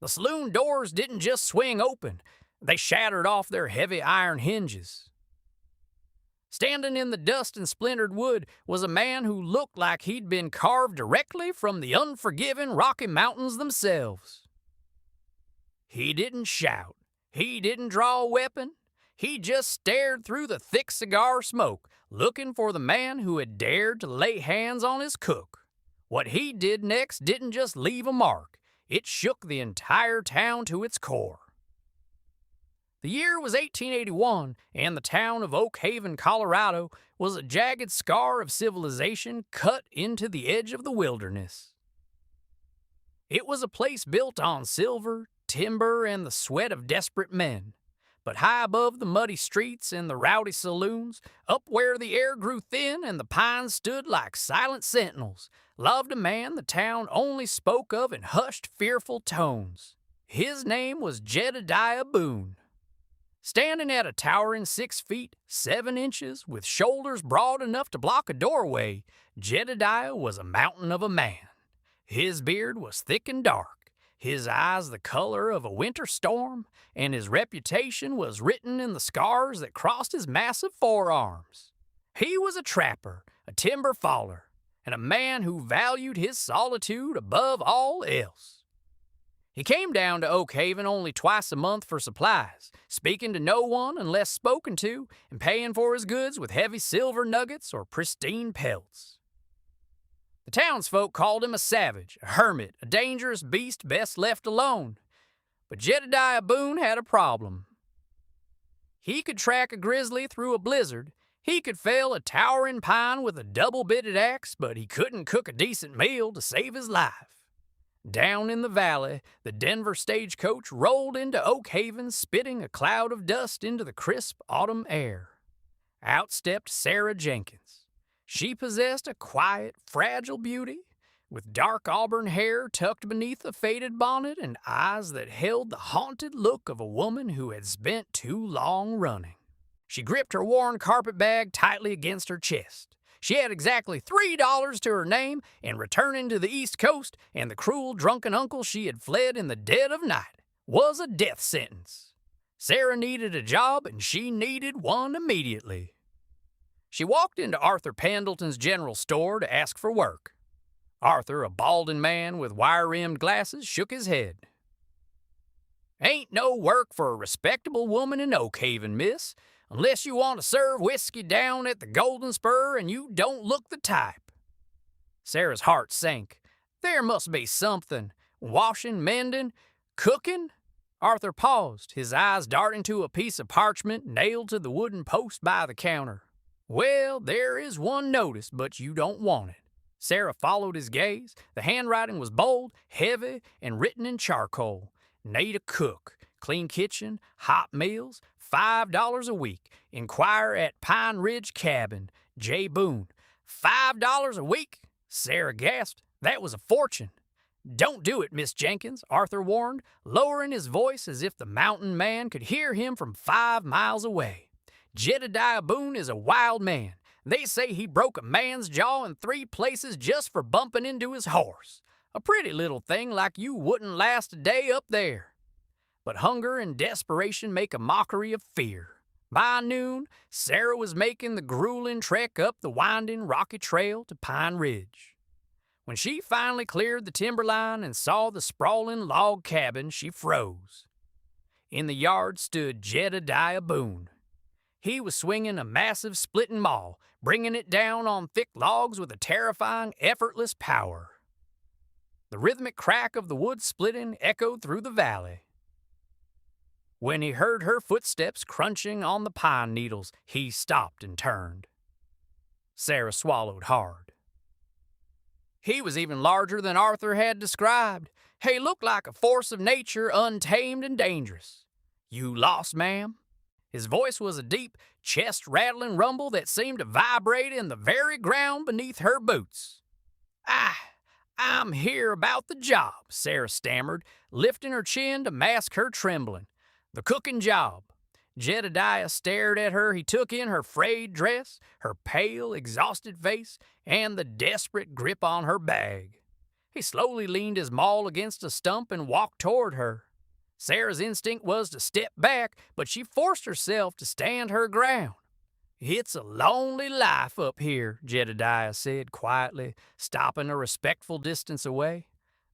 The saloon doors didn't just swing open, they shattered off their heavy iron hinges. Standing in the dust and splintered wood was a man who looked like he'd been carved directly from the unforgiving Rocky Mountains themselves. He didn't shout. He didn't draw a weapon. He just stared through the thick cigar smoke, looking for the man who had dared to lay hands on his cook. What he did next didn't just leave a mark. It shook the entire town to its core. The year was 1881, and the town of Oak Haven, Colorado, was a jagged scar of civilization cut into the edge of the wilderness. It was a place built on silver, timber, and the sweat of desperate men. But high above the muddy streets and the rowdy saloons, up where the air grew thin and the pines stood like silent sentinels, loved a man the town only spoke of in hushed, fearful tones. His name was Jedediah Boone. Standing at a towering 6 feet, 7 inches, with shoulders broad enough to block a doorway, Jedediah was a mountain of a man. His beard was thick and dark, his eyes the color of a winter storm, and his reputation was written in the scars that crossed his massive forearms. He was a trapper, a timber faller, and a man who valued his solitude above all else. He came down to Oak Haven only twice a month for supplies, speaking to no one unless spoken to, and paying for his goods with heavy silver nuggets or pristine pelts. The townsfolk called him a savage, a hermit, a dangerous beast best left alone. But Jedediah Boone had a problem. He could track a grizzly through a blizzard, he could fell a towering pine with a double-bitted axe, but he couldn't cook a decent meal to save his life. Down in the valley, the Denver stagecoach rolled into Oak Haven, spitting a cloud of dust into the crisp autumn air. Out stepped Sarah Jenkins. She possessed a quiet, fragile beauty, with dark auburn hair tucked beneath a faded bonnet and eyes that held the haunted look of a woman who had spent too long running. She gripped her worn carpet bag tightly against her chest. She had exactly $3 to her name, and returning to the East Coast and the cruel drunken uncle she had fled in the dead of night was a death sentence. Sarah needed a job, and she needed one immediately. She walked into Arthur Pendleton's general store to ask for work. Arthur, a balding man with wire-rimmed glasses, shook his head. "Ain't no work for a respectable woman in Oak Haven, miss, unless you want to serve whiskey down at the Golden Spur and you don't look the type." Sarah's heart sank. There must be something. Washing, mending, cooking? Arthur paused, his eyes darting to a piece of parchment nailed to the wooden post by the counter. "Well, there is one notice, but you don't want it." Sarah followed his gaze. The handwriting was bold, heavy, and written in charcoal. Need a cook, clean kitchen, hot meals, $5 a week. Inquire at Pine Ridge Cabin, J. Boone. $5 a week? Sarah gasped. That was a fortune. "Don't do it, Miss Jenkins," Arthur warned, lowering his voice as if the mountain man could hear him from 5 miles away. "Jedediah Boone is a wild man. They say he broke a man's jaw in 3 places just for bumping into his horse. A pretty little thing like you wouldn't last a day up there. But hunger and desperation make a mockery of fear. By noon, Sarah was making the grueling trek up the winding rocky trail to Pine Ridge. When she finally cleared the timberline and saw the sprawling log cabin, she froze. In the yard stood Jedediah Boone. He was swinging a massive splitting maul, bringing it down on thick logs with a terrifying, effortless power. The rhythmic crack of the wood splitting echoed through the valley. When he heard her footsteps crunching on the pine needles, he stopped and turned. Sarah swallowed hard. He was even larger than Arthur had described. He looked like a force of nature, untamed and dangerous. "You lost, ma'am?" His voice was a deep, chest-rattling rumble that seemed to vibrate in the very ground beneath her boots. I'm here about the job," Sarah stammered, lifting her chin to mask her trembling. "The cooking job." Jedediah stared at her. He took in her frayed dress, her pale, exhausted face, and the desperate grip on her bag. He slowly leaned his maul against a stump and walked toward her. Sarah's instinct was to step back, but she forced herself to stand her ground. "It's a lonely life up here," Jedediah said quietly, stopping a respectful distance away.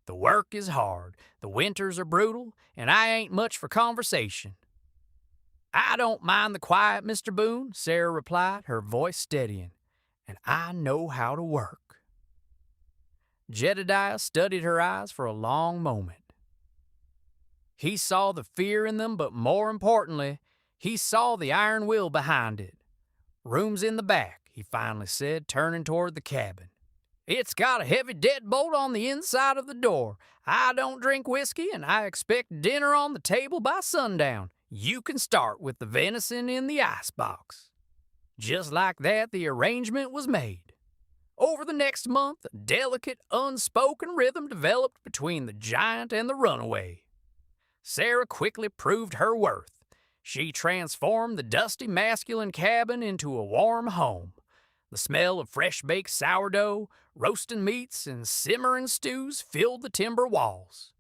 "The work is hard, the winters are brutal, and I ain't much for conversation." "I don't mind the quiet, Mr. Boone," Sarah replied, her voice steadying, "and I know how to work." Jedediah studied her eyes for a long moment. He saw the fear in them, but more importantly, he saw the iron will behind it. "Room's in the back," he finally said, turning toward the cabin. "It's got a heavy deadbolt on the inside of the door. I don't drink whiskey, and I expect dinner on the table by sundown. You can start with the venison in the icebox." Just like that, the arrangement was made. Over the next month, a delicate, unspoken rhythm developed between the giant and the runaway. Sarah quickly proved her worth. She transformed the dusty masculine cabin into a warm home. The smell of fresh-baked sourdough, roasting meats, and simmering stews filled the timber walls.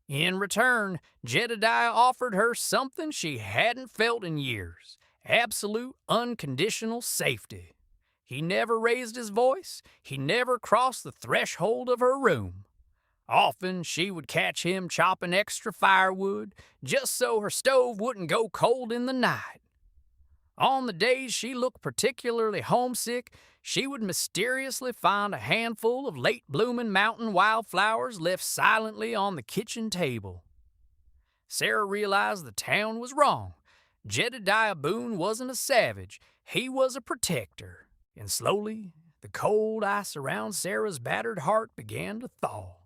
In return, Jedediah offered her something she hadn't felt in years: absolute, unconditional safety. He never raised his voice. He never crossed the threshold of her room. Often she would catch him chopping extra firewood just so her stove wouldn't go cold in the night. On the days she looked particularly homesick, she would mysteriously find a handful of late-blooming mountain wildflowers left silently on the kitchen table. Sarah realized the town was wrong. Jedediah Boone wasn't a savage. He was a protector. And slowly, the cold ice around Sarah's battered heart began to thaw.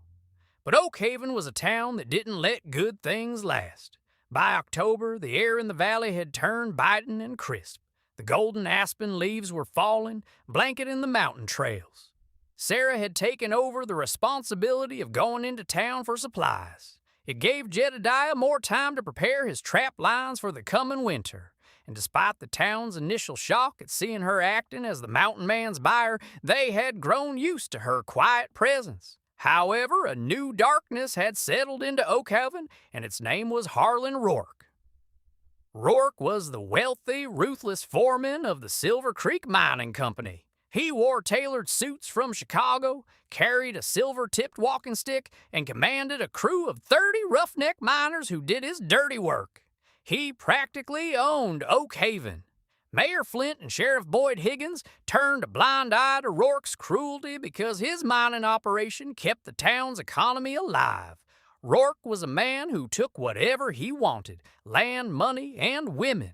But Oak Haven was a town that didn't let good things last. By October, the air in the valley had turned biting and crisp. The golden aspen leaves were falling, blanketing the mountain trails. Sarah had taken over the responsibility of going into town for supplies. It gave Jedediah more time to prepare his trap lines for the coming winter. And despite the town's initial shock at seeing her acting as the mountain man's buyer, they had grown used to her quiet presence. However, a new darkness had settled into Oak Haven, and its name was Harlan Rourke. Rourke was the wealthy, ruthless foreman of the Silver Creek Mining Company. He wore tailored suits from Chicago, carried a silver-tipped walking stick, and commanded a crew of 30 roughneck miners who did his dirty work. He practically owned Oak Haven. Mayor Flint and Sheriff Boyd Higgins turned a blind eye to Rourke's cruelty because his mining operation kept the town's economy alive. Rourke was a man who took whatever he wanted: land, money, and women.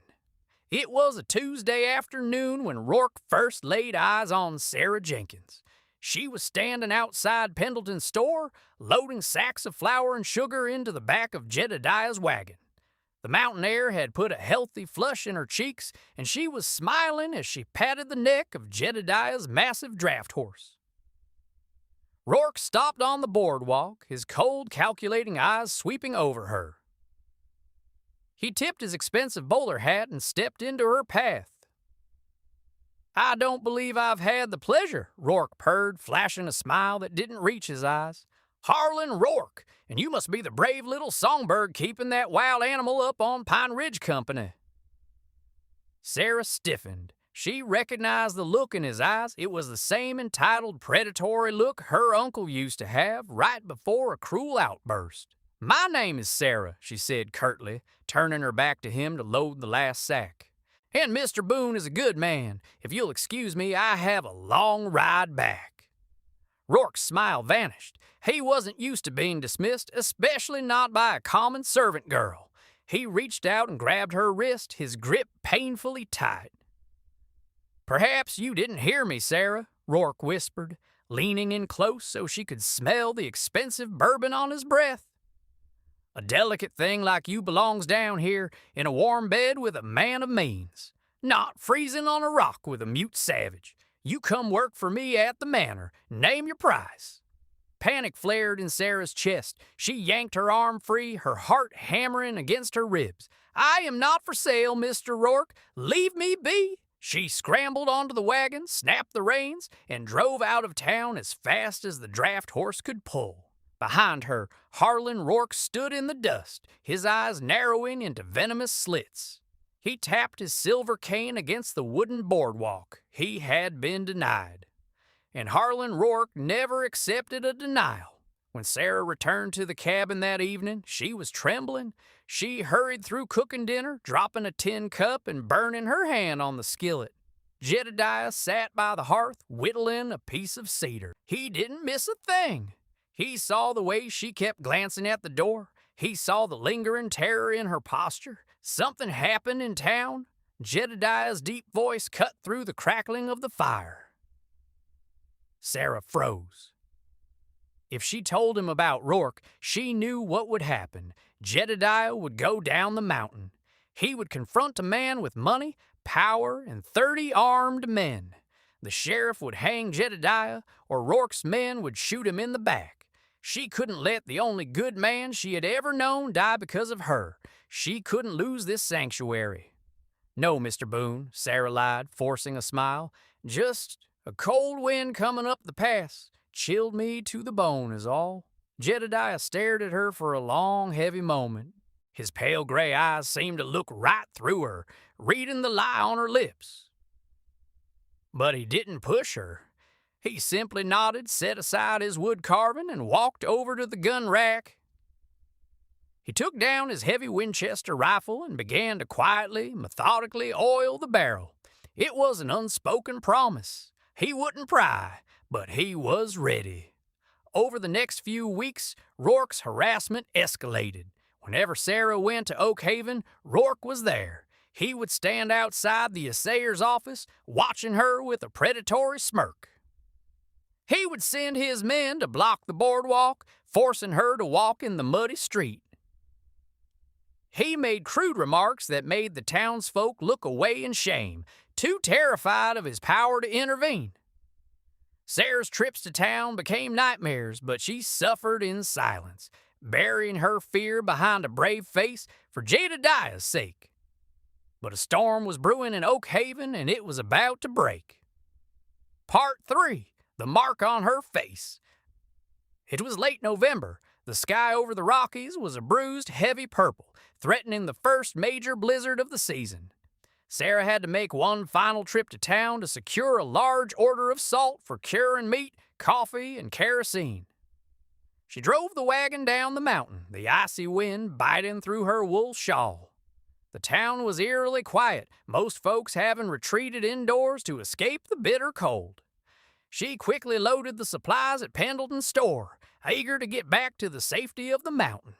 It was a Tuesday afternoon when Rourke first laid eyes on Sarah Jenkins. She was standing outside Pendleton's store, loading sacks of flour and sugar into the back of Jedediah's wagon. The mountain air had put a healthy flush in her cheeks, and she was smiling as she patted the neck of Jedediah's massive draft horse. Rourke stopped on the boardwalk, his cold, calculating eyes sweeping over her. He tipped his expensive bowler hat and stepped into her path. "I don't believe I've had the pleasure," Rourke purred, flashing a smile that didn't reach his eyes. "Harlan Rourke, and you must be the brave little songbird keeping that wild animal up on Pine Ridge Company." Sarah stiffened. She recognized the look in his eyes. It was the same entitled, predatory look her uncle used to have right before a cruel outburst. "My name is Sarah," she said curtly, turning her back to him to load the last sack. "And Mr. Boone is a good man. If you'll excuse me, I have a long ride back." Rourke's smile vanished. He wasn't used to being dismissed, especially not by a common servant girl. He reached out and grabbed her wrist, his grip painfully tight. "Perhaps you didn't hear me, Sarah," Rourke whispered, leaning in close so she could smell the expensive bourbon on his breath. "A delicate thing like you belongs down here in a warm bed with a man of means, not freezing on a rock with a mute savage. You come work for me at the manor. Name your price." Panic flared in Sarah's chest. She yanked her arm free, her heart hammering against her ribs. "I am not for sale, Mr. Rourke. Leave me be." She scrambled onto the wagon, snapped the reins, and drove out of town as fast as the draft horse could pull. Behind her, Harlan Rourke stood in the dust, his eyes narrowing into venomous slits. He tapped his silver cane against the wooden boardwalk. He had been denied. And Harlan Rourke never accepted a denial. When Sarah returned to the cabin that evening, she was trembling. She hurried through cooking dinner, dropping a tin cup and burning her hand on the skillet. Jedediah sat by the hearth, whittling a piece of cedar. He didn't miss a thing. He saw the way she kept glancing at the door. He saw the lingering terror in her posture. Something happened in town. Jedediah's deep voice cut through the crackling of the fire. Sarah froze. If she told him about Rourke, she knew what would happen. Jedediah would go down the mountain. He would confront a man with money, power, and 30 armed men. The sheriff would hang Jedediah, or Rourke's men would shoot him in the back. She couldn't let the only good man she had ever known die because of her. She couldn't lose this sanctuary. No, Mr. Boone, Sarah lied, forcing a smile. Just a cold wind coming up the pass. Chilled me to the bone is all. Jedediah stared at her for a long, heavy moment. His pale gray eyes seemed to look right through her, reading the lie on her lips. But he didn't push her. He simply nodded, set aside his wood carving, and walked over to the gun rack. He took down his heavy Winchester rifle and began to quietly, methodically oil the barrel. It was an unspoken promise. He wouldn't pry, but he was ready. Over the next few weeks, Rourke's harassment escalated. Whenever Sarah went to Oak Haven, Rourke was there. He would stand outside the assayer's office, watching her with a predatory smirk. He would send his men to block the boardwalk, forcing her to walk in the muddy street. He made crude remarks that made the townsfolk look away in shame, too terrified of his power to intervene. Sarah's trips to town became nightmares, but she suffered in silence, burying her fear behind a brave face for Jedediah's sake. But a storm was brewing in Oak Haven, and it was about to break. Part 3. The Mark on Her Face. It was late November. The sky over the Rockies was a bruised, heavy purple, threatening the first major blizzard of the season. Sarah had to make one final trip to town to secure a large order of salt for curing meat, coffee, and kerosene. She drove the wagon down the mountain, the icy wind biting through her wool shawl. The town was eerily quiet, most folks having retreated indoors to escape the bitter cold. She quickly loaded the supplies at Pendleton's store, eager to get back to the safety of the mountain.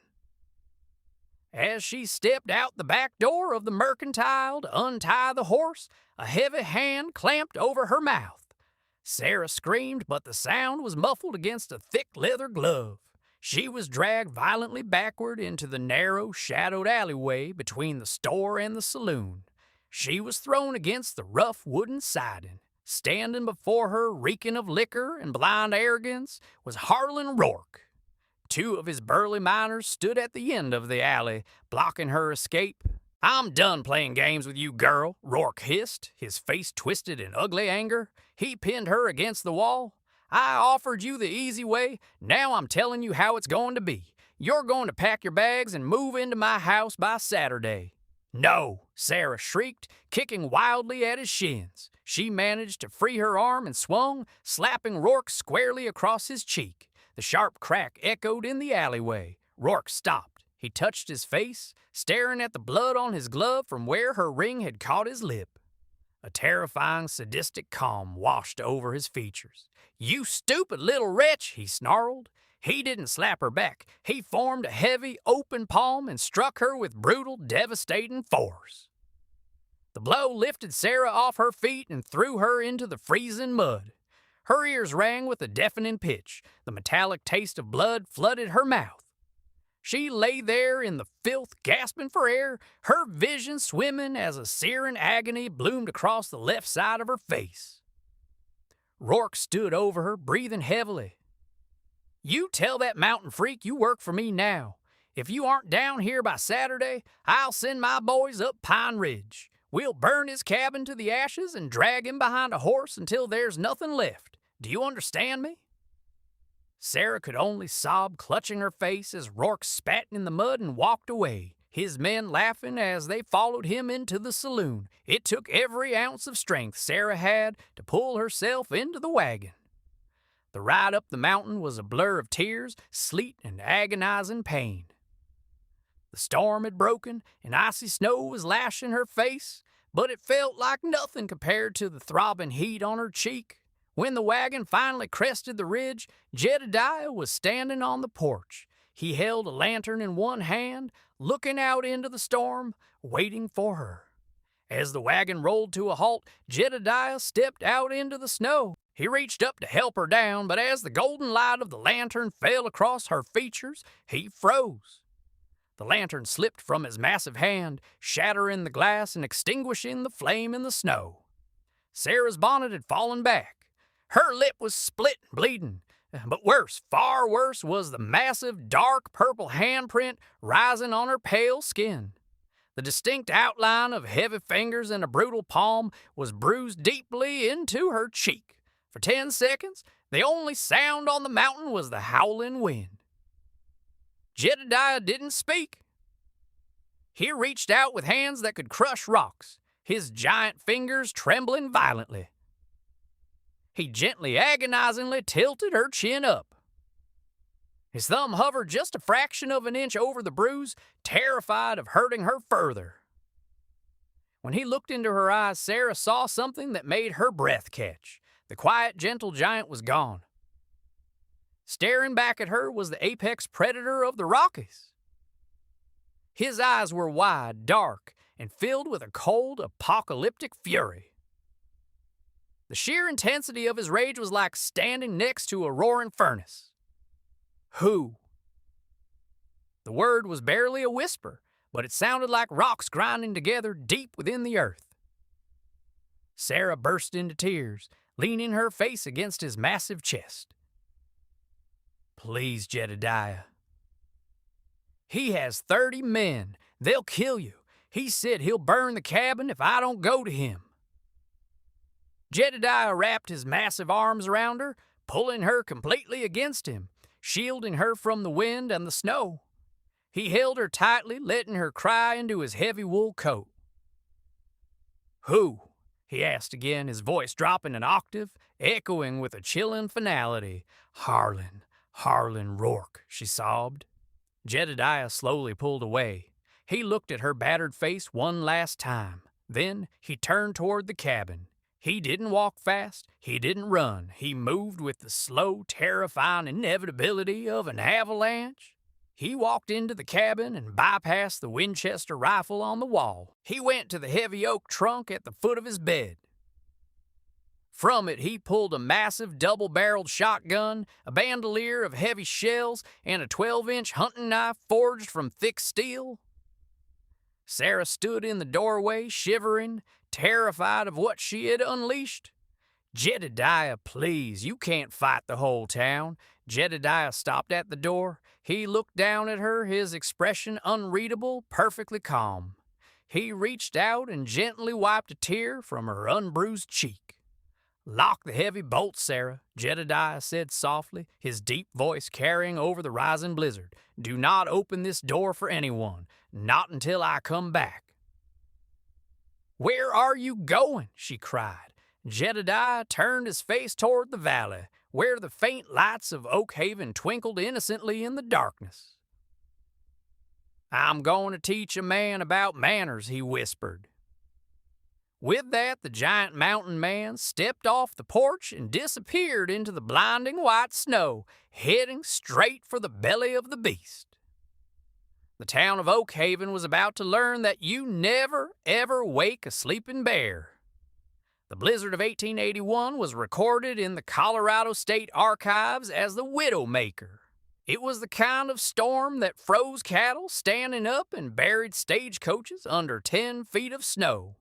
As she stepped out the back door of the mercantile to untie the horse, a heavy hand clamped over her mouth. Sarah screamed, but the sound was muffled against a thick leather glove. She was dragged violently backward into the narrow, shadowed alleyway between the store and the saloon. She was thrown against the rough wooden siding. Standing before her, reeking of liquor and blind arrogance, was Harlan Rourke. Two of his burly miners stood at the end of the alley, blocking her escape. "I'm done playing games with you, girl," Rourke hissed, his face twisted in ugly anger. He pinned her against the wall. "I offered you the easy way. Now I'm telling you how it's going to be. You're going to pack your bags and move into my house by Saturday." "No!" Sarah shrieked, kicking wildly at his shins. She managed to free her arm and swung, slapping Rourke squarely across his cheek. The sharp crack echoed in the alleyway. Rourke stopped. He touched his face, staring at the blood on his glove from where her ring had caught his lip. A terrifying, sadistic calm washed over his features. "You stupid little wretch," he snarled. He didn't slap her back. He formed a heavy, open palm and struck her with brutal, devastating force. The blow lifted Sarah off her feet and threw her into the freezing mud. Her ears rang with a deafening pitch. The metallic taste of blood flooded her mouth. She lay there in the filth, gasping for air, her vision swimming as a searing agony bloomed across the left side of her face. Rourke stood over her, breathing heavily. "You tell that mountain freak you work for me now. If you aren't down here by Saturday, I'll send my boys up Pine Ridge. We'll burn his cabin to the ashes and drag him behind a horse until there's nothing left. Do you understand me?" Sarah could only sob, clutching her face as Rourke spat in the mud and walked away, his men laughing as they followed him into the saloon. It took every ounce of strength Sarah had to pull herself into the wagon. The ride up the mountain was a blur of tears, sleet, and agonizing pain. The storm had broken, and icy snow was lashing her face, but it felt like nothing compared to the throbbing heat on her cheek. When the wagon finally crested the ridge, Jedediah was standing on the porch. He held a lantern in one hand, looking out into the storm, waiting for her. As the wagon rolled to a halt, Jedediah stepped out into the snow. He reached up to help her down, but as the golden light of the lantern fell across her features, he froze. The lantern slipped from his massive hand, shattering the glass and extinguishing the flame in the snow. Sarah's bonnet had fallen back. Her lip was split and bleeding. But worse, far worse, was the massive, dark purple handprint rising on her pale skin. The distinct outline of heavy fingers and a brutal palm was bruised deeply into her cheek. For 10 seconds, the only sound on the mountain was the howling wind. Jedediah didn't speak. He reached out with hands that could crush rocks, his giant fingers trembling violently. He gently, agonizingly tilted her chin up. His thumb hovered just a fraction of an inch over the bruise, terrified of hurting her further. When he looked into her eyes, Sarah saw something that made her breath catch. The quiet, gentle giant was gone. Staring back at her was the apex predator of the Rockies. His eyes were wide, dark, and filled with a cold, apocalyptic fury. The sheer intensity of his rage was like standing next to a roaring furnace. Who? The word was barely a whisper, but it sounded like rocks grinding together deep within the earth. Sarah burst into tears, leaning her face against his massive chest. "Please, Jedediah." "He has 30 men. They'll kill you. He said he'll burn the cabin if I don't go to him." Jedediah wrapped his massive arms around her, pulling her completely against him, shielding her from the wind and the snow. He held her tightly, letting her cry into his heavy wool coat. "Who?" he asked again, his voice dropping an octave, echoing with a chilling finality. Harlan Rourke," she sobbed. Jedediah slowly pulled away. He looked at her battered face one last time. Then he turned toward the cabin. He didn't walk fast. He didn't run. He moved with the slow, terrifying inevitability of an avalanche. He walked into the cabin and bypassed the Winchester rifle on the wall. He went to the heavy oak trunk at the foot of his bed. From it, he pulled a massive double-barreled shotgun, a bandolier of heavy shells, and a 12-inch hunting knife forged from thick steel. Sarah stood in the doorway, shivering, terrified of what she had unleashed. "Jedediah, please, you can't fight the whole town." Jedediah stopped at the door. He looked down at her, his expression unreadable, perfectly calm. He reached out and gently wiped a tear from her unbruised cheek. "Lock the heavy bolts, Sarah," Jedediah said softly, his deep voice carrying over the rising blizzard. "Do not open this door for anyone, not until I come back." "Where are you going?" she cried. Jedediah turned his face toward the valley, where the faint lights of Oak Haven twinkled innocently in the darkness. "I'm going to teach a man about manners," he whispered. With that, the giant mountain man stepped off the porch and disappeared into the blinding white snow, heading straight for the belly of the beast. The town of Oak Haven was about to learn that you never, ever wake a sleeping bear. The blizzard of 1881 was recorded in the Colorado State Archives as the Widowmaker. It was the kind of storm that froze cattle standing up and buried stagecoaches under 10 feet of snow.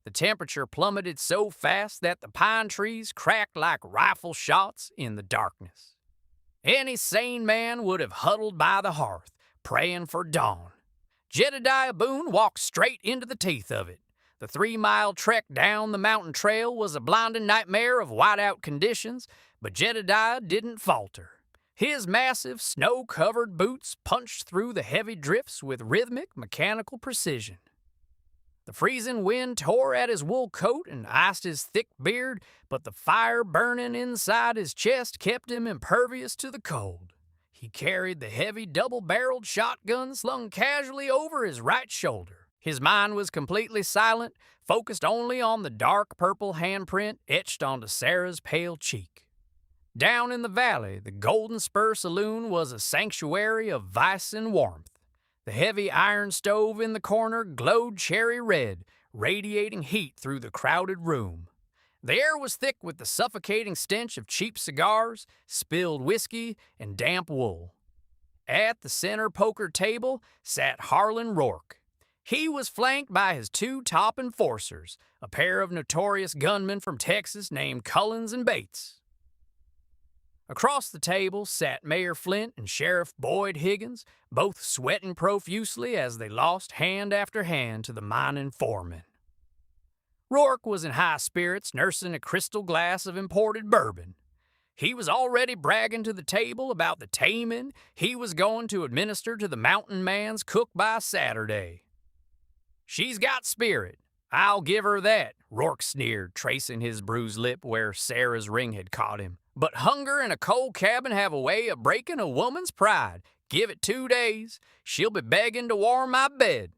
The temperature plummeted so fast that the pine trees cracked like rifle shots in the darkness. Any sane man would have huddled by the hearth, praying for dawn. Jedediah Boone walked straight into the teeth of it. The 3-mile trek down the mountain trail was a blinding nightmare of whiteout conditions, but Jedediah didn't falter. His massive, snow-covered boots punched through the heavy drifts with rhythmic, mechanical precision. The freezing wind tore at his wool coat and iced his thick beard, but the fire burning inside his chest kept him impervious to the cold. He carried the heavy double-barreled shotgun slung casually over his right shoulder. His mind was completely silent, focused only on the dark purple handprint etched onto Sarah's pale cheek. Down in the valley, the Golden Spur Saloon was a sanctuary of vice and warmth. The heavy iron stove in the corner glowed cherry red, radiating heat through the crowded room. The air was thick with the suffocating stench of cheap cigars, spilled whiskey, and damp wool. At the center poker table sat Harlan Rourke. He was flanked by his 2 top enforcers, a pair of notorious gunmen from Texas named Cullins and Bates. Across the table sat Mayor Flint and Sheriff Boyd Higgins, both sweating profusely as they lost hand after hand to the mining foreman. Rourke was in high spirits, nursing a crystal glass of imported bourbon. He was already bragging to the table about the taming he was going to administer to the mountain man's cook by Saturday. "She's got spirit, I'll give her that," Rourke sneered, tracing his bruised lip where Sarah's ring had caught him. "But hunger and a cold cabin have a way of breaking a woman's pride. Give it 2 days, she'll be begging to warm my bed."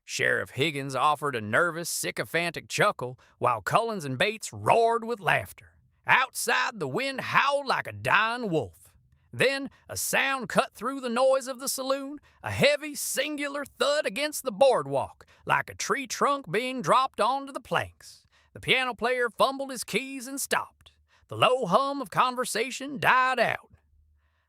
Sheriff Higgins offered a nervous, sycophantic chuckle, while Cullins and Bates roared with laughter. Outside, the wind howled like a dying wolf. Then a sound cut through the noise of the saloon, a heavy, singular thud against the boardwalk, like a tree trunk being dropped onto the planks. The piano player fumbled his keys and stopped. The low hum of conversation died out.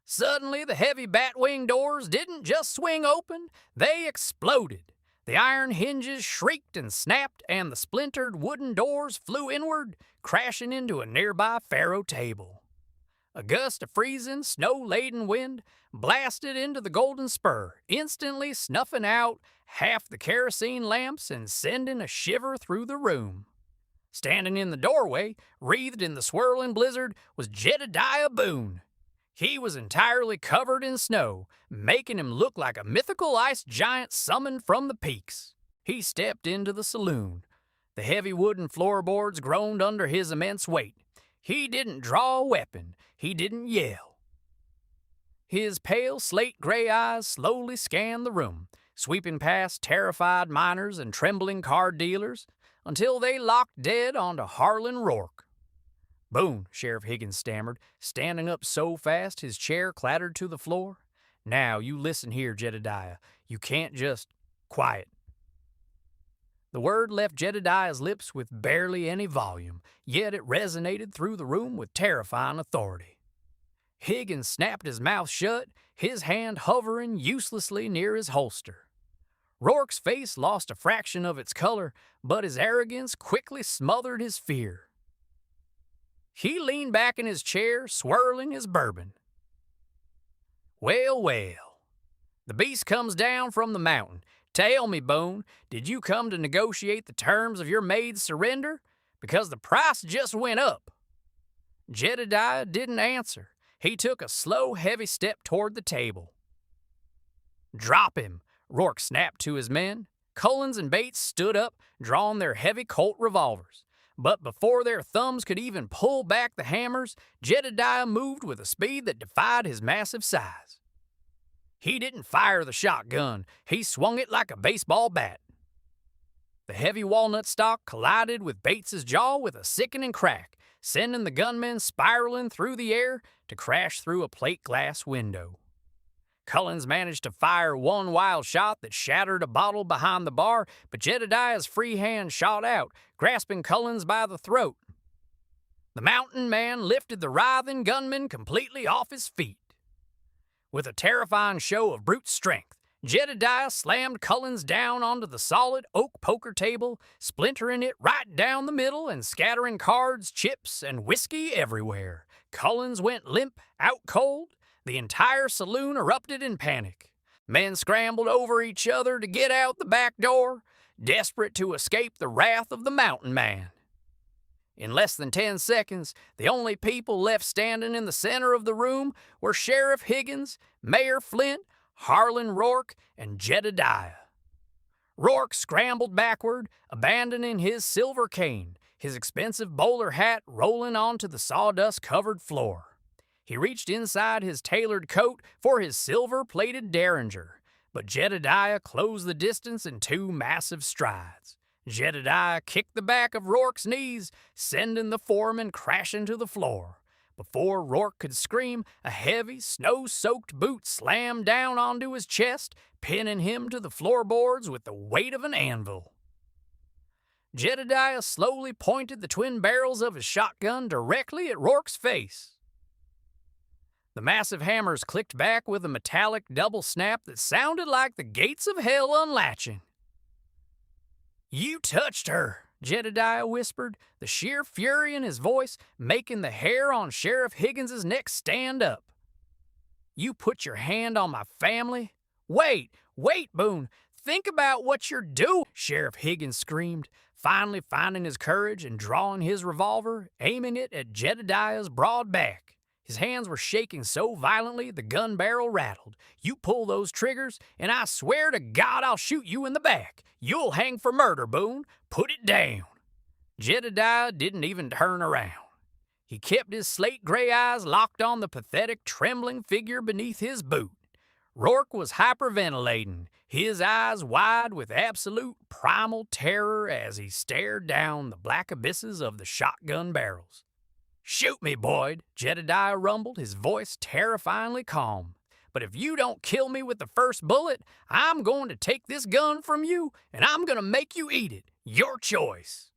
Suddenly, the heavy bat-wing doors didn't just swing open, they exploded. The iron hinges shrieked and snapped, and the splintered wooden doors flew inward, crashing into a nearby faro table. A gust of freezing, snow-laden wind blasted into the Golden Spur, instantly snuffing out half the kerosene lamps and sending a shiver through the room. Standing in the doorway, wreathed in the swirling blizzard, was Jedediah Boone. He was entirely covered in snow, making him look like a mythical ice giant summoned from the peaks. He stepped into the saloon. The heavy wooden floorboards groaned under his immense weight. He didn't draw a weapon. He didn't yell. His pale slate-gray eyes slowly scanned the room, sweeping past terrified miners and trembling card dealers, until they locked dead onto Harlan Rourke. "Boone," Sheriff Higgins stammered, standing up so fast his chair clattered to the floor. "Now, you listen here, Jedediah. You can't just... Quiet." The word left Jedediah's lips with barely any volume, yet it resonated through the room with terrifying authority. Higgins snapped his mouth shut, his hand hovering uselessly near his holster. Rourke's face lost a fraction of its color, but his arrogance quickly smothered his fear. He leaned back in his chair, swirling his bourbon. "Well, well. The beast comes down from the mountain. Tell me, Boone, did you come to negotiate the terms of your maid's surrender? Because the price just went up." Jedediah didn't answer. He took a slow, heavy step toward the table. "Drop him," Rourke snapped to his men. Cullins and Bates stood up, drawing their heavy Colt revolvers. But before their thumbs could even pull back the hammers, Jedediah moved with a speed that defied his massive size. He didn't fire the shotgun. He swung it like a baseball bat. The heavy walnut stock collided with Bates's jaw with a sickening crack, sending the gunman spiraling through the air to crash through a plate glass window. Cullins managed to fire one wild shot that shattered a bottle behind the bar, but Jedediah's free hand shot out, grasping Cullins by the throat. The mountain man lifted the writhing gunman completely off his feet. With a terrifying show of brute strength, Jedediah slammed Cullins down onto the solid oak poker table, splintering it right down the middle and scattering cards, chips, and whiskey everywhere. Cullins went limp, out cold. The entire saloon erupted in panic. Men scrambled over each other to get out the back door. desperate to escape the wrath of the mountain man. In less than 10 seconds, the only people left standing in the center of the room were Sheriff Higgins, Mayor Flint, Harlan Rourke, and Jedediah. Rourke scrambled backward, abandoning his silver cane, his expensive bowler hat rolling onto the sawdust-covered floor. He reached inside his tailored coat for his silver-plated derringer, but Jedediah closed the distance in 2 massive strides. Jedediah kicked the back of Rourke's knees, sending the foreman crashing to the floor. Before Rourke could scream, a heavy, snow-soaked boot slammed down onto his chest, pinning him to the floorboards with the weight of an anvil. Jedediah slowly pointed the twin barrels of his shotgun directly at Rourke's face. The massive hammers clicked back with a metallic double snap that sounded like the gates of hell unlatching. "You touched her," Jedediah whispered, the sheer fury in his voice making the hair on Sheriff Higgins's neck stand up. "You put your hand on my family?" Wait, Boone, think about what you're doing," Sheriff Higgins screamed, finally finding his courage and drawing his revolver, aiming it at Jedediah's broad back. His hands were shaking so violently the gun barrel rattled. "You pull those triggers, and I swear to God I'll shoot you in the back. You'll hang for murder, Boone. Put it down." Jedediah didn't even turn around. He kept his slate-gray eyes locked on the pathetic, trembling figure beneath his boot. Rourke was hyperventilating, his eyes wide with absolute primal terror as he stared down the black abysses of the shotgun barrels. "Shoot me, Boyd," Jedediah rumbled, his voice terrifyingly calm. "But if you don't kill me with the first bullet, I'm going to take this gun from you, and I'm going to make you eat it. Your choice."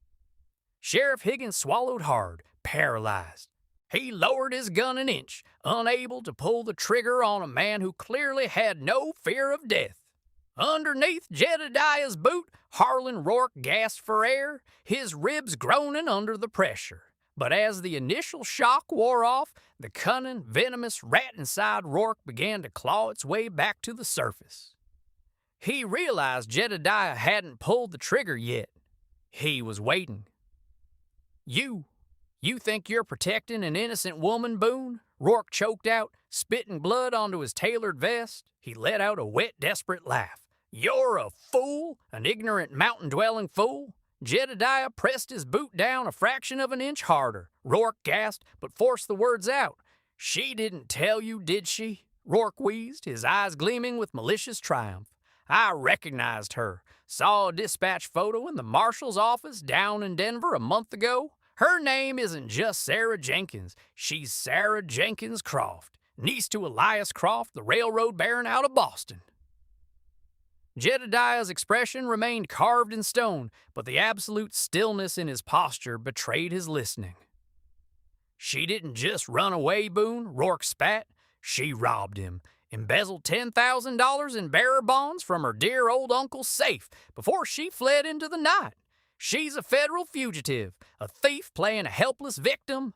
Sheriff Higgins swallowed hard, paralyzed. He lowered his gun an inch, unable to pull the trigger on a man who clearly had no fear of death. Underneath Jedediah's boot, Harlan Rourke gasped for air, his ribs groaning under the pressure. But as the initial shock wore off, the cunning, venomous rat inside Rourke began to claw its way back to the surface. He realized Jedediah hadn't pulled the trigger yet. He was waiting. You think you're protecting an innocent woman, Boone?" Rourke choked out, spitting blood onto his tailored vest. He let out a wet, desperate laugh. "You're a fool, an ignorant, mountain-dwelling fool." Jedediah pressed his boot down a fraction of an inch harder. Rourke gasped, but forced the words out. "She didn't tell you, did she?" Rourke wheezed, his eyes gleaming with malicious triumph. "I recognized her. Saw a dispatch photo in the marshal's office down in Denver a month ago. Her name isn't just Sarah Jenkins. She's Sarah Jenkins Croft, niece to Elias Croft, the railroad baron out of Boston." Jedediah's expression remained carved in stone, but the absolute stillness in his posture betrayed his listening. "She didn't just run away, Boone," Rourke spat. "She robbed him, embezzled $10,000 in bearer bonds from her dear old uncle's safe before she fled into the night. She's a federal fugitive, a thief playing a helpless victim."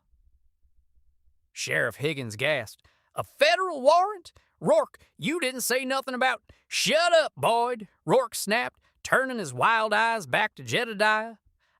Sheriff Higgins gasped. "A federal warrant? Rourke, you didn't say nothing about—" "Shut up, Boyd," Rourke snapped, turning his wild eyes back to Jedediah.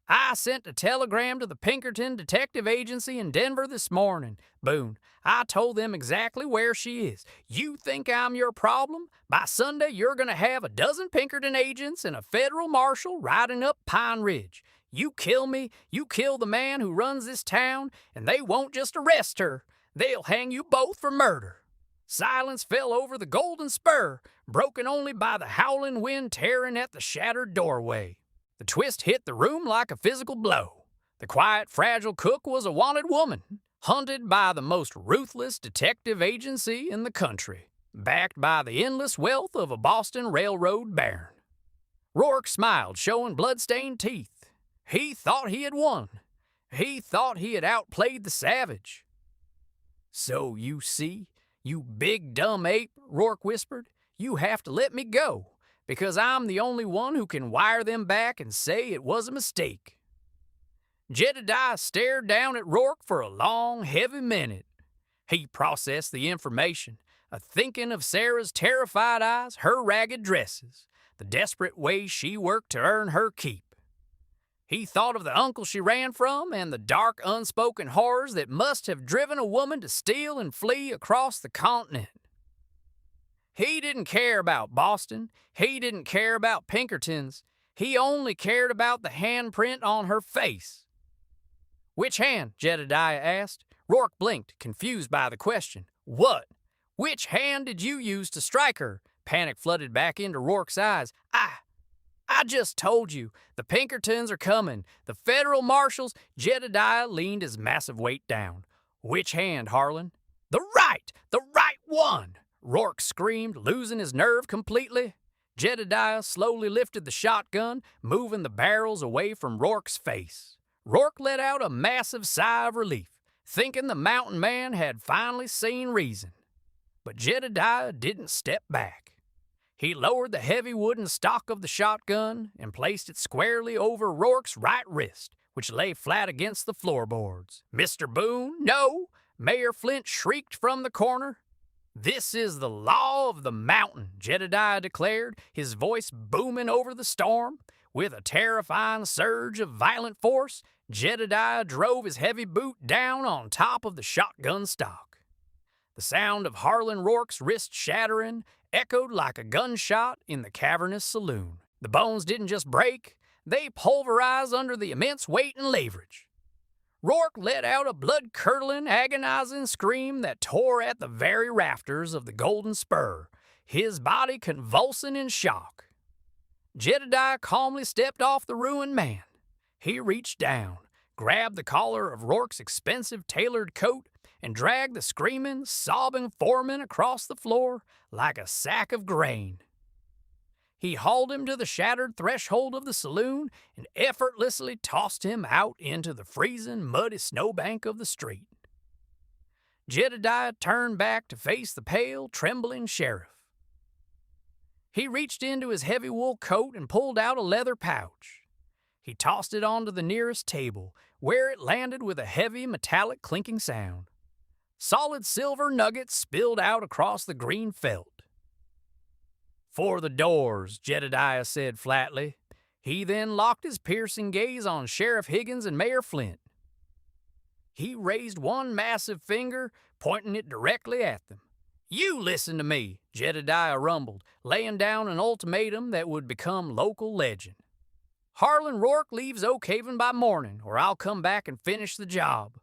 "I sent a telegram to the Pinkerton Detective Agency in Denver this morning, Boone. I told them exactly where she is. You think I'm your problem? By Sunday, you're going to have a dozen Pinkerton agents and a federal marshal riding up Pine Ridge. You kill me, you kill the man who runs this town, and they won't just arrest her. They'll hang you both for murder." Silence fell over the Golden Spur, broken only by the howling wind tearing at the shattered doorway. The twist hit the room like a physical blow. The quiet, fragile cook was a wanted woman, hunted by the most ruthless detective agency in the country, backed by the endless wealth of a Boston railroad baron. Rourke smiled, showing blood-stained teeth. He thought he had won. He thought he had outplayed the savage. "So you see, you big dumb ape," Rourke whispered, "you have to let me go, because I'm the only one who can wire them back and say it was a mistake." Jedediah stared down at Rourke for a long, heavy minute. He processed the information, thinking of Sarah's terrified eyes, her ragged dresses. the desperate way she worked to earn her keep. He thought of the uncle she ran from and the dark, unspoken horrors that must have driven a woman to steal and flee across the continent. He didn't care about Boston. He didn't care about Pinkertons. He only cared about the handprint on her face. "Which hand?" Jedediah asked. Rourke blinked, confused by the question. "What? Which hand did you use to strike her?" Panic flooded back into Rourke's eyes. I just told you. The Pinkertons are coming. The federal marshals." Jedediah leaned his massive weight down. "Which hand, Harlan?" The right one!" Rourke screamed, losing his nerve completely. Jedediah slowly lifted the shotgun, moving the barrels away from Rourke's face. Rourke let out a massive sigh of relief, thinking the mountain man had finally seen reason. But Jedediah didn't step back. He lowered the heavy wooden stock of the shotgun and placed it squarely over Rourke's right wrist, which lay flat against the floorboards. "Mr. Boone, no!" Mayor Flint shrieked from the corner. "This is the law of the mountain," Jedediah declared, his voice booming over the storm. With a terrifying surge of violent force, Jedediah drove his heavy boot down on top of the shotgun stock. The sound of Harlan Rourke's wrist shattering echoed like a gunshot in the cavernous saloon. The bones didn't just break, they pulverized under the immense weight and leverage. Rourke let out a blood-curdling, agonizing scream that tore at the very rafters of the Golden Spur, his body convulsing in shock. Jedediah calmly stepped off the ruined man. He reached down, grabbed the collar of Rourke's expensive tailored coat, and dragged the screaming, sobbing foreman across the floor like a sack of grain. He hauled him to the shattered threshold of the saloon and effortlessly tossed him out into the freezing, muddy snowbank of the street. Jedediah turned back to face the pale, trembling sheriff. He reached into his heavy wool coat and pulled out a leather pouch. He tossed it onto the nearest table, where it landed with a heavy, metallic clinking sound. Solid silver nuggets spilled out across the green felt. "For the doors," Jedediah said flatly. He then locked his piercing gaze on Sheriff Higgins and Mayor Flint. He raised one massive finger, pointing it directly at them. "You listen to me," Jedediah rumbled, laying down an ultimatum that would become local legend. "Harlan Rourke leaves Oak Haven by morning, or I'll come back and finish the job.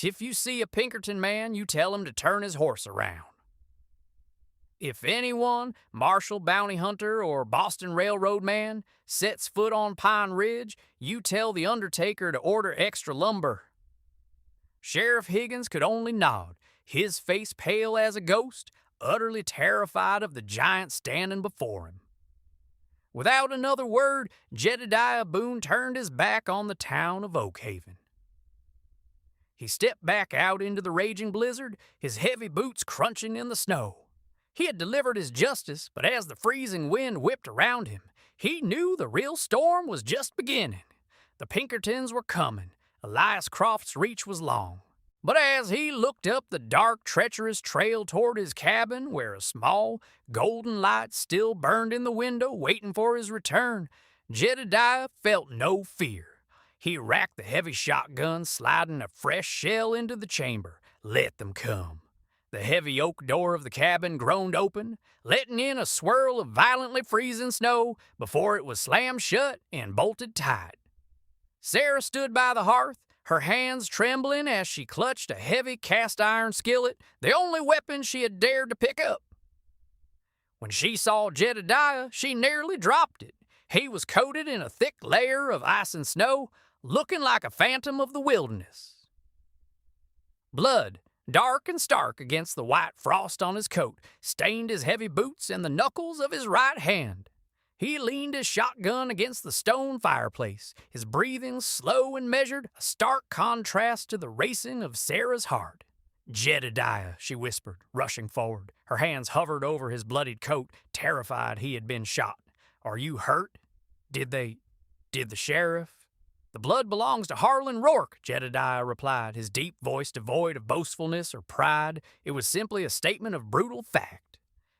If you see a Pinkerton man, you tell him to turn his horse around. If anyone, marshal, bounty hunter, or Boston Railroad man, sets foot on Pine Ridge, you tell the undertaker to order extra lumber." Sheriff Higgins could only nod, his face pale as a ghost, utterly terrified of the giant standing before him. Without another word, Jedediah Boone turned his back on the town of Oak Haven. He stepped back out into the raging blizzard, his heavy boots crunching in the snow. He had delivered his justice, but as the freezing wind whipped around him, he knew the real storm was just beginning. The Pinkertons were coming. Elias Croft's reach was long. But as he looked up the dark, treacherous trail toward his cabin, where a small, golden light still burned in the window waiting for his return, Jedediah felt no fear. He racked the heavy shotgun, sliding a fresh shell into the chamber. Let them come. The heavy oak door of the cabin groaned open, letting in a swirl of violently freezing snow before it was slammed shut and bolted tight. Sarah stood by the hearth, her hands trembling as she clutched a heavy cast-iron skillet, the only weapon she had dared to pick up. When she saw Jedediah, she nearly dropped it. He was coated in a thick layer of ice and snow, looking like a phantom of the wilderness. Blood, dark and stark against the white frost on his coat, stained his heavy boots and the knuckles of his right hand. He leaned his shotgun against the stone fireplace, his breathing slow and measured, a stark contrast to the racing of Sarah's heart. "Jedediah," she whispered, rushing forward. Her hands hovered over his bloodied coat, terrified he had been shot. "Are you hurt? Did the sheriff?" "The blood belongs to Harlan Rourke," Jedediah replied, his deep voice devoid of boastfulness or pride. It was simply a statement of brutal fact.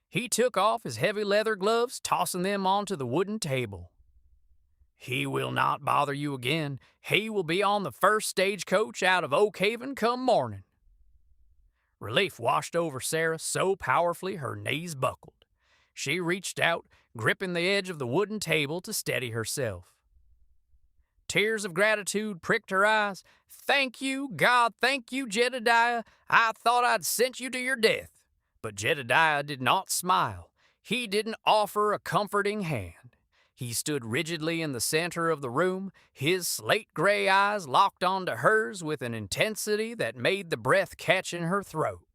He took off his heavy leather gloves, tossing them onto the wooden table. "He will not bother you again. He will be on the first stagecoach out of Oak Haven come morning." Relief washed over Sarah so powerfully her knees buckled. She reached out, gripping the edge of the wooden table to steady herself. Tears of gratitude pricked her eyes. "Thank you, God, thank you, Jedediah. I thought I'd sent you to your death." But Jedediah did not smile. He didn't offer a comforting hand. He stood rigidly in the center of the room, his slate-gray eyes locked onto hers with an intensity that made the breath catch in her throat.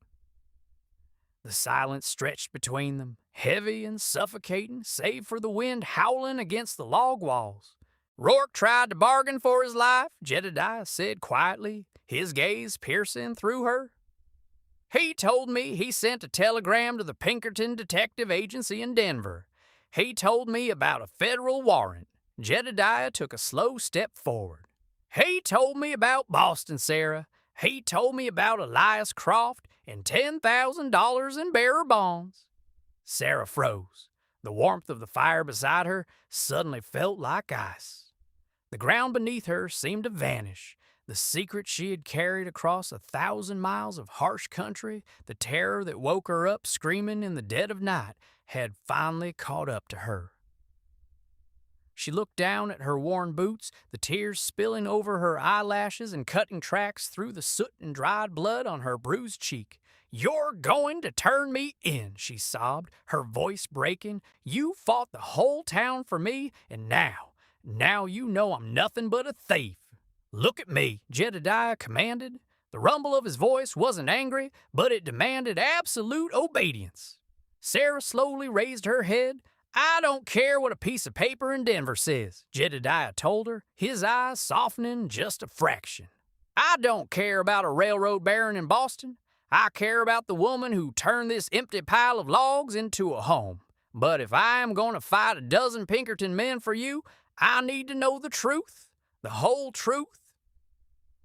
The silence stretched between them, heavy and suffocating, save for the wind howling against the log walls. "Rourke tried to bargain for his life," Jedediah said quietly, his gaze piercing through her. "He told me he sent a telegram to the Pinkerton Detective Agency in Denver. He told me about a federal warrant." Jedediah took a slow step forward. "He told me about Boston, Sarah. He told me about Elias Croft and $10,000 in bearer bonds." Sarah froze. The warmth of the fire beside her suddenly felt like ice. The ground beneath her seemed to vanish. The secret she had carried across 1,000 miles of harsh country, the terror that woke her up screaming in the dead of night, had finally caught up to her. She looked down at her worn boots, the tears spilling over her eyelashes and cutting tracks through the soot and dried blood on her bruised cheek. "You're going to turn me in," she sobbed, her voice breaking. "You fought the whole town for me, and now you know I'm nothing but a thief." "Look at me," Jedediah commanded. The rumble of his voice wasn't angry, but it demanded absolute obedience. Sarah slowly raised her head. "I don't care what a piece of paper in Denver says," Jedediah told her, his eyes softening just a fraction. "I don't care about a railroad baron in Boston. I care about the woman who turned this empty pile of logs into a home. But if I am going to fight a dozen Pinkerton men for you, I need to know the truth, the whole truth."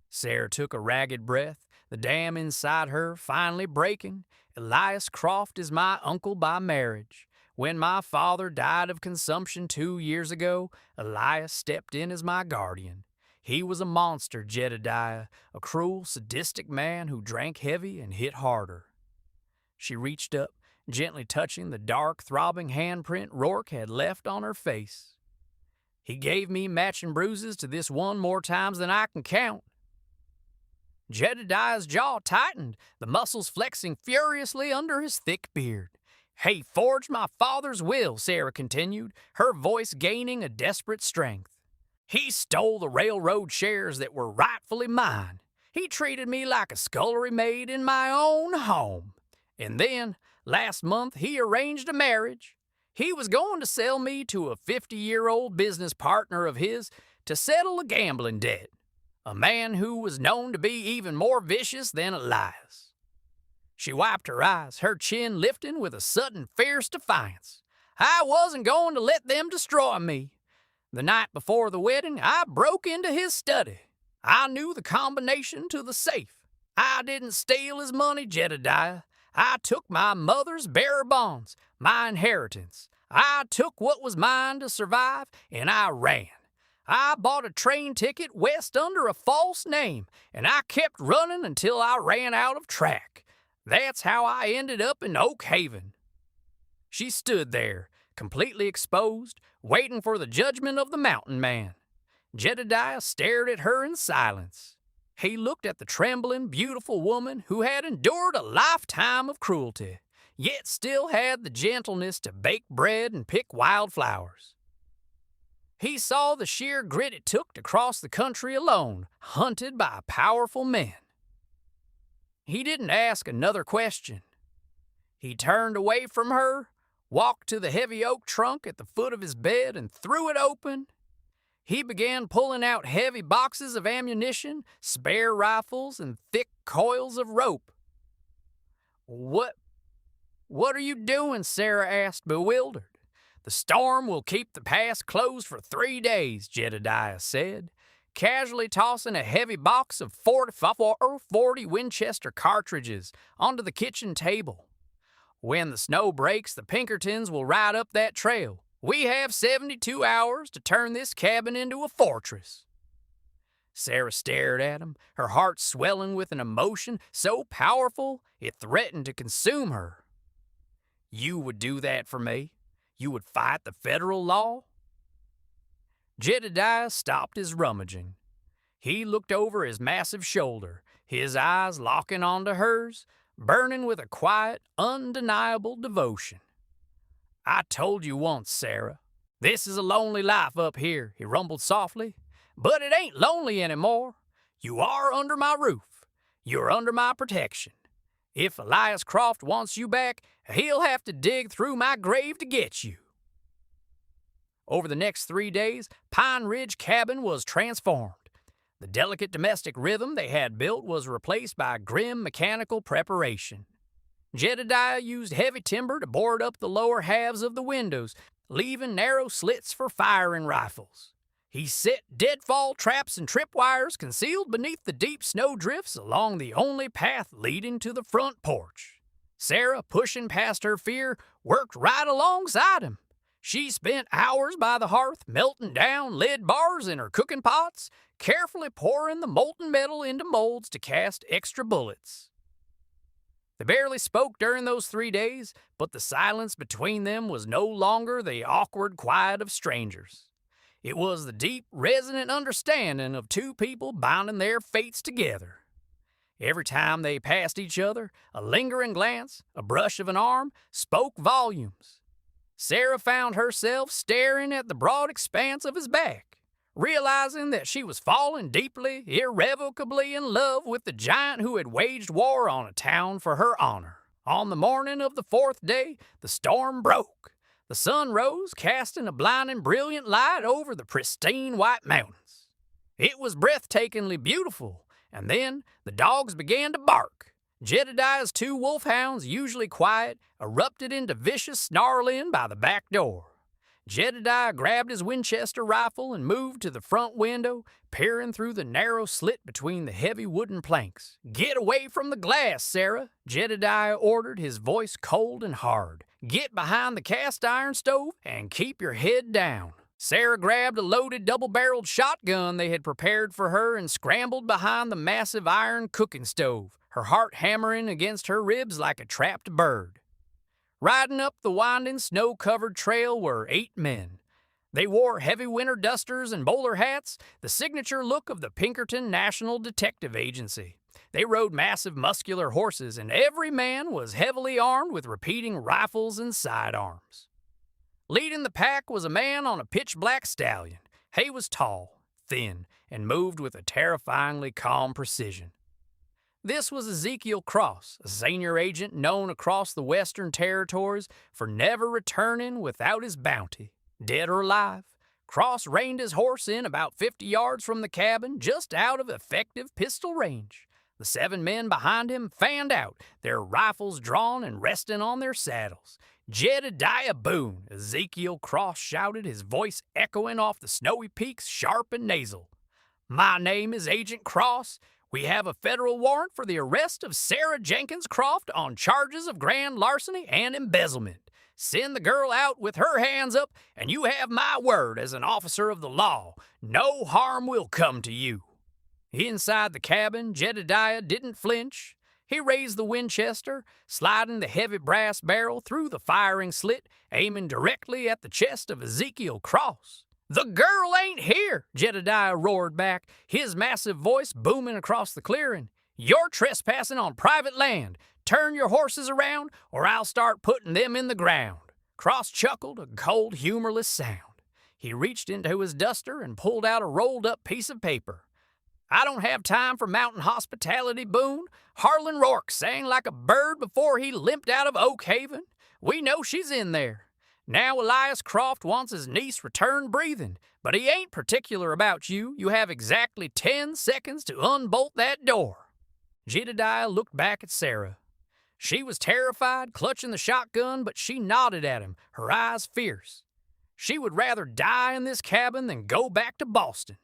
Sarah took a ragged breath, the dam inside her finally breaking. "Elias Croft is my uncle by marriage. When my father died of consumption 2 years ago, Elias stepped in as my guardian. He was a monster, Jedediah, a cruel, sadistic man who drank heavy and hit harder." She reached up, gently touching the dark, throbbing handprint Rourke had left on her face. "He gave me matching bruises to this one more times than I can count." Jedediah's jaw tightened, the muscles flexing furiously under his thick beard. "He forged my father's will," Sarah continued, her voice gaining a desperate strength. "He stole the railroad shares that were rightfully mine. He treated me like a scullery maid in my own home. And then, last month, he arranged a marriage. He was going to sell me to a 50-year-old business partner of his to settle a gambling debt. A man who was known to be even more vicious than Elias." She wiped her eyes, her chin lifting with a sudden fierce defiance. "I wasn't going to let them destroy me. The night before the wedding, I broke into his study. I knew the combination to the safe. I didn't steal his money, Jedediah. I took my mother's bearer bonds, my inheritance. I took what was mine to survive, and I ran. I bought a train ticket west under a false name, and I kept running until I ran out of track. That's how I ended up in Oak Haven." She stood there, completely exposed, waiting for the judgment of the mountain man. Jedediah stared at her in silence. He looked at the trembling, beautiful woman who had endured a lifetime of cruelty, yet still had the gentleness to bake bread and pick wildflowers. He saw the sheer grit it took to cross the country alone, hunted by powerful men. He didn't ask another question. He turned away from her, walked to the heavy oak trunk at the foot of his bed and threw it open. He began pulling out heavy boxes of ammunition, spare rifles, and thick coils of rope. What are you doing?" Sarah asked, bewildered. "The storm will keep the pass closed for 3 days, Jedediah said, casually tossing a heavy box of 40 Winchester cartridges onto the kitchen table. When the snow breaks, the Pinkertons will ride up that trail. We have 72 hours to turn this cabin into a fortress." Sarah stared at him, her heart swelling with an emotion so powerful it threatened to consume her. "You would do that for me? You would fight the federal law?" Jedediah stopped his rummaging. He looked over his massive shoulder, his eyes locking onto hers, burning with a quiet, undeniable devotion. "I told you once, Sarah. This is a lonely life up here," he rumbled softly. "But it ain't lonely anymore. You are under my roof. You're under my protection. If Elias Croft wants you back, he'll have to dig through my grave to get you." Over the next 3 days, Pine Ridge Cabin was transformed. The delicate domestic rhythm they had built was replaced by grim mechanical preparation. Jedediah used heavy timber to board up the lower halves of the windows, leaving narrow slits for firing rifles. He set deadfall traps and tripwires concealed beneath the deep snow drifts along the only path leading to the front porch. Sarah, pushing past her fear, worked right alongside him. She spent hours by the hearth, melting down lead bars in her cooking pots, carefully pouring the molten metal into molds to cast extra bullets. They barely spoke during those 3 days, but the silence between them was no longer the awkward quiet of strangers. It was the deep, resonant understanding of two people binding their fates together. Every time they passed each other, a lingering glance, a brush of an arm, spoke volumes. Sarah found herself staring at the broad expanse of his back, realizing that she was falling deeply, irrevocably in love with the giant who had waged war on a town for her honor. On the morning of the 4th day, the storm broke. The sun rose, casting a blinding brilliant light over the pristine white mountains. It was breathtakingly beautiful, and then the dogs began to bark. Jedediah's 2 wolfhounds, usually quiet, erupted into vicious snarling by the back door. Jedediah grabbed his Winchester rifle and moved to the front window, peering through the narrow slit between the heavy wooden planks. "Get away from the glass, Sarah," Jedediah ordered, his voice cold and hard. "Get behind the cast iron stove and keep your head down." Sarah grabbed a loaded double-barreled shotgun they had prepared for her and scrambled behind the massive iron cooking stove, her heart hammering against her ribs like a trapped bird. Riding up the winding, snow-covered trail were 8 men. They wore heavy winter dusters and bowler hats, the signature look of the Pinkerton National Detective Agency. They rode massive, muscular horses, and every man was heavily armed with repeating rifles and sidearms. Leading the pack was a man on a pitch-black stallion. He was tall, thin, and moved with a terrifyingly calm precision. This was Ezekiel Cross, a senior agent known across the Western Territories for never returning without his bounty. Dead or alive, Cross reined his horse in about 50 yards from the cabin, just out of effective pistol range. The 7 men behind him fanned out, their rifles drawn and resting on their saddles. "Jedediah Boone," Ezekiel Cross shouted, his voice echoing off the snowy peaks, sharp and nasal. "My name is Agent Cross. We have a federal warrant for the arrest of Sarah Jenkins Croft on charges of grand larceny and embezzlement. Send the girl out with her hands up, and you have my word as an officer of the law. No harm will come to you." Inside the cabin, Jedediah didn't flinch. He raised the Winchester, sliding the heavy brass barrel through the firing slit, aiming directly at the chest of Ezekiel Cross. "The girl ain't here," Jedediah roared back, his massive voice booming across the clearing. "You're trespassing on private land. Turn your horses around, or I'll start putting them in the ground." Cross chuckled, a cold, humorless sound. He reached into his duster and pulled out a rolled-up piece of paper. "I don't have time for mountain hospitality, Boone. Harlan Rourke sang like a bird before he limped out of Oak Haven. We know she's in there. Now Elias Croft wants his niece returned breathing, but he ain't particular about you. You have exactly 10 seconds to unbolt that door." Jedediah looked back at Sarah. She was terrified, clutching the shotgun, but she nodded at him, her eyes fierce. She would rather die in this cabin than go back to Boston.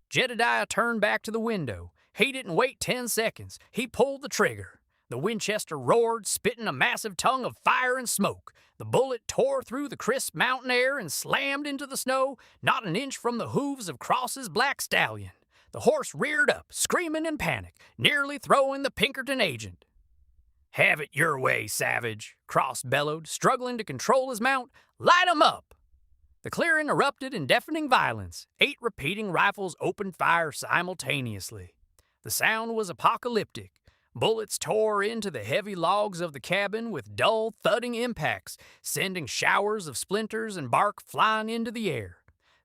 Jedediah turned back to the window. He didn't wait 10 seconds. He pulled the trigger. The Winchester roared, spitting a massive tongue of fire and smoke. The bullet tore through the crisp mountain air and slammed into the snow, not an inch from the hooves of Cross's black stallion. The horse reared up, screaming in panic, nearly throwing the Pinkerton agent. "Have it your way, savage," Cross bellowed, struggling to control his mount. "Light 'em up!" The clearing erupted in deafening violence. 8 repeating rifles opened fire simultaneously. The sound was apocalyptic. Bullets tore into the heavy logs of the cabin with dull, thudding impacts, sending showers of splinters and bark flying into the air.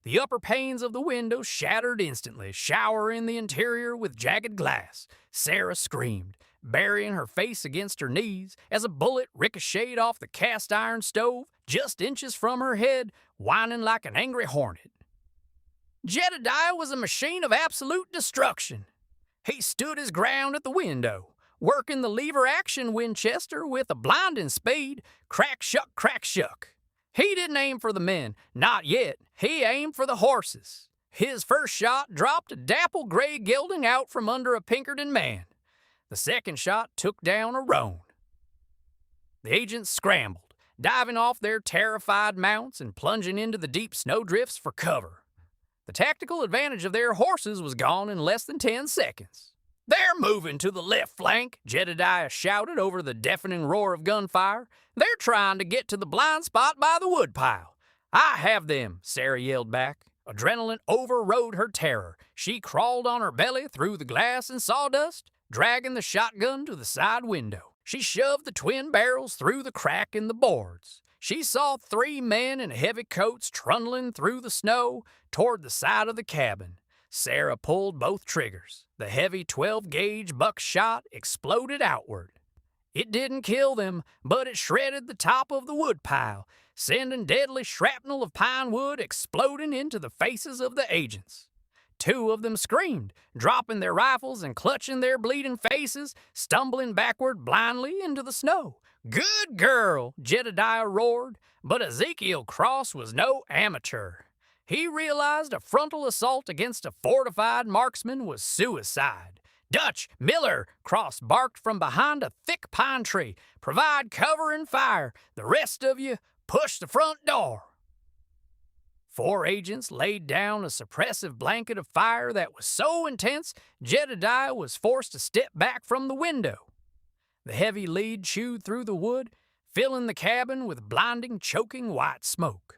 The upper panes of the windows shattered instantly, showering the interior with jagged glass. Sarah screamed, burying her face against her knees as a bullet ricocheted off the cast-iron stove just inches from her head, whining like an angry hornet. Jedediah was a machine of absolute destruction. He stood his ground at the window, working the lever-action Winchester with a blinding speed. Crack, shuck, crack, shuck. He didn't aim for the men, not yet. He aimed for the horses. His first shot dropped a dapple gray gelding out from under a Pinkerton man. The second shot took down a roan. The agents scrambled, diving off their terrified mounts and plunging into the deep snowdrifts for cover. The tactical advantage of their horses was gone in less than 10 seconds. "They're moving to the left flank," Jedediah shouted over the deafening roar of gunfire. "They're trying to get to the blind spot by the woodpile." "I have them," Sarah yelled back. Adrenaline overrode her terror. She crawled on her belly through the glass and sawdust, dragging the shotgun to the side window. She shoved the twin barrels through the crack in the boards. She saw 3 men in heavy coats trundling through the snow toward the side of the cabin. Sarah pulled both triggers. The heavy 12-gauge buckshot exploded outward. It didn't kill them, but it shredded the top of the woodpile, sending deadly shrapnel of pine wood exploding into the faces of the agents. 2 of them screamed, dropping their rifles and clutching their bleeding faces, stumbling backward blindly into the snow. "Good girl," Jedediah roared, but Ezekiel Cross was no amateur. He realized a frontal assault against a fortified marksman was suicide. "Dutch, Miller," Cross barked from behind a thick pine tree. "Provide cover and fire. The rest of you, push the front door." 4 agents laid down a suppressive blanket of fire that was so intense Jedediah was forced to step back from the window. The heavy lead chewed through the wood, filling the cabin with blinding, choking white smoke.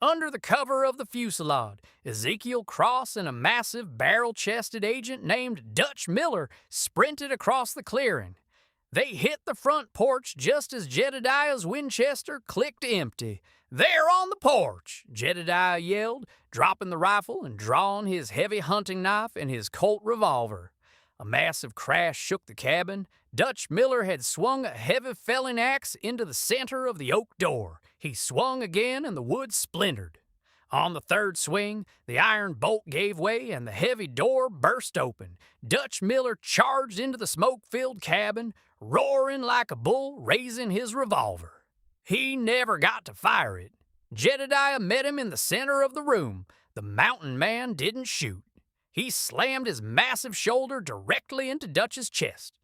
Under the cover of the fusillade, Ezekiel Cross and a massive barrel-chested agent named Dutch Miller sprinted across the clearing. They hit the front porch just as Jedediah's Winchester clicked empty. "They're on the porch," Jedediah yelled, dropping the rifle and drawing his heavy hunting knife and his Colt revolver. A massive crash shook the cabin. Dutch Miller had swung a heavy felling axe into the center of the oak door. He swung again and the wood splintered. On the third swing, the iron bolt gave way and the heavy door burst open. Dutch Miller charged into the smoke-filled cabin, roaring like a bull, raising his revolver. He never got to fire it. Jedediah met him in the center of the room. The mountain man didn't shoot. He slammed his massive shoulder directly into Dutch's chest.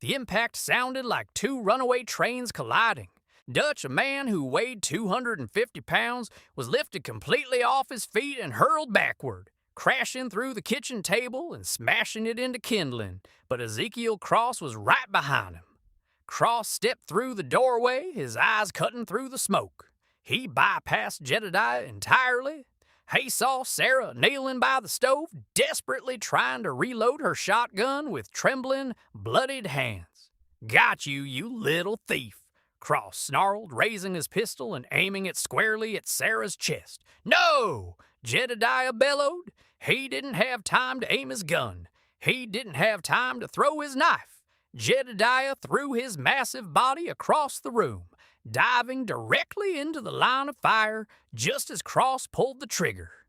The impact sounded like 2 runaway trains colliding. Dutch, a man who weighed 250 pounds, was lifted completely off his feet and hurled backward, crashing through the kitchen table and smashing it into kindling, but Ezekiel Cross was right behind him. Cross stepped through the doorway, his eyes cutting through the smoke. He bypassed Jedediah entirely. He saw Sarah kneeling by the stove, desperately trying to reload her shotgun with trembling, bloodied hands. "Got you, you little thief," Cross snarled, raising his pistol and aiming it squarely at Sarah's chest. "No!" Jedediah bellowed. He didn't have time to aim his gun. He didn't have time to throw his knife. Jedediah threw his massive body across the room, diving directly into the line of fire just as Cross pulled the trigger.